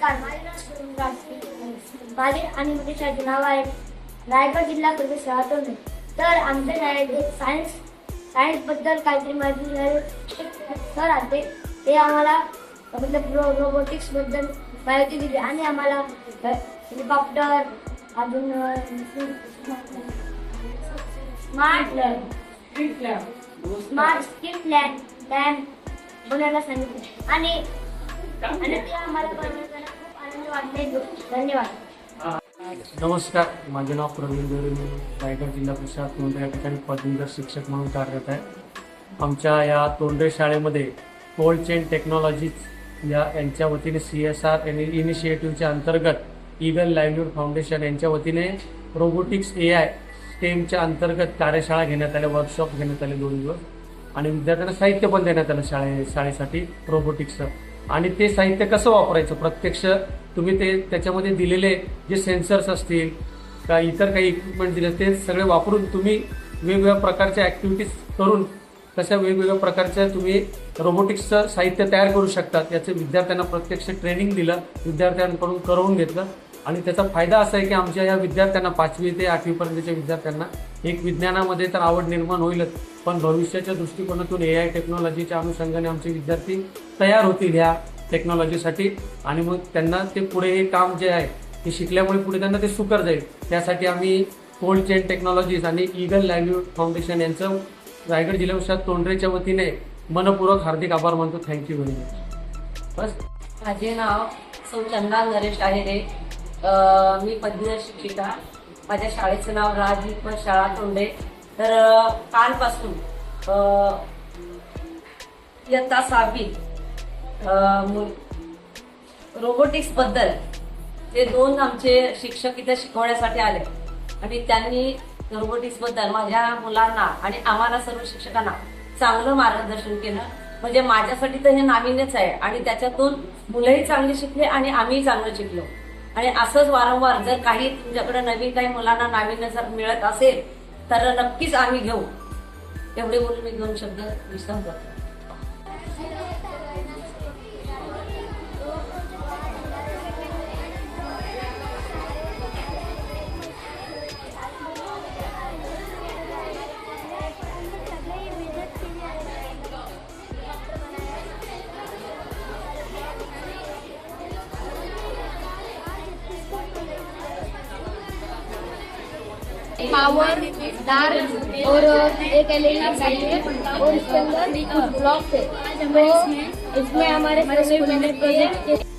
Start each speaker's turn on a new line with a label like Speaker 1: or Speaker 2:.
Speaker 1: नमस्कार, माझे नाव सुनील माझे आणि मुलीचे नाव आहे रायगड जिल्हा परिषद शाळा तोंडे. तर आमच्या शाळेत सायन्स बद्दल काहीतरी माहिती सर आले. ते आम्हाला रोबोटिक्स बद्दल माहिती दिली आणि आम्हाला हेलिकॉप्टर अजून स्मार्ट स्ट्रीट लॅम्प बनवायला सांगितले आणि ते आम्हाला बनवताना खूप आनंद वाटले. धन्यवाद.
Speaker 2: नमस्कार, माझे नाव प्रवीण देवरे. मी रायगड जिल्हा परिषद तोंडरे या ठिकाणी पदवीधर शिक्षक म्हणून कार्यरत आहे. आमच्या या तोंडरे शाळेमध्ये कोल्ड चेन टेक्नॉलॉजीज यांच्या वतीने CSR इनिशिएटिव्हच्या अंतर्गत ईगल लाईव्हलीहूड फाउंडेशन यांच्या वतीने रोबोटिक्स AI STEMच्या अंतर्गत कार्यशाळा घेण्यात आल्या, वर्कशॉप घेण्यात आले 2 दिवस आणि विद्यार्थ्यांना साहित्य पण देण्यात आलं शाळेसाठी रोबोटिक्सचं. आणि ते साहित्य कसं वापरायचं प्रत्यक्ष तुम्ही त्याच्यामध्ये दिलेले जे सेन्सर्स असतील का इतर काही इक्विपमेंट दिले ते सगळे वापरून तुम्ही वेगवेगळ्या प्रकारच्या ॲक्टिव्हिटीज करून कशा वेगवेगळ्या प्रकारच्या तुम्ही रोबोटिक्सचं साहित्य तयार करू शकतात याचं विद्यार्थ्यांना प्रत्यक्ष ट्रेनिंग दिलं, विद्यार्थ्यांकडून करवून घेतलं. आणि त्याचा फायदा असा आहे की आमच्या या विद्यार्थ्यांना 5वी ते 8वी पर्यंतच्या विद्यार्थ्यांना एक विज्ञानामध्ये तर आवड निर्माण होईलच, पण भविष्याच्या दृष्टिकोनातून AI टेक्नॉलॉजीच्या अनुषंगाने आमचे विद्यार्थी तयार होतील ह्या टेक्नॉलॉजीसाठी आणि मग त्यांना ते पुढे हे काम जे आहे ते शिकल्यामुळे पुढे त्यांना ते सुकर जाईल. त्यासाठी आम्ही कोल्ड चेन टेक्नॉलॉजीज आणि ईगल लाईव्हलीहूड फाउंडेशन यांचं रायगड जिल्हा परिषद तोंडरेच्या वतीने मनपूर्वक हार्दिक आभार मानतो. Thank you very much. बस.
Speaker 3: माझे नाव सौ चंदा नरेश आहे. मी पदवीधर शिक्षिका. माझ्या शाळेचं नाव राजदीप शाळा तोंडे. तर कालपासून इयत्ता 6वी रोबोटिक्स बद्दल ते 2 आमचे शिक्षक इथे शिकवण्यासाठी आले आणि त्यांनी रोबोटिक्स बद्दल माझ्या मुलांना आणि आम्हाला सर्व शिक्षकांना चांगलं मार्गदर्शन केलं. म्हणजे माझ्यासाठी तर हे नाविन्यच आहे आणि त्याच्यातून मुलंही चांगली शिकले आणि आम्हीही चांगलं शिकलो. आणि असंच वारंवार जर काही तुमच्याकडे नवीन काही मुलांना नाविन्य जर मिळत असेल तर नक्कीच आम्ही घेऊ. एवढे बोलून मी 2 शब्द विश्राम करतो.
Speaker 1: पावर दार और एक LED लाइट है और इसके अंदर कुछ ब्लॉक्स है. तो इसमें हमारे प्रोजेक्ट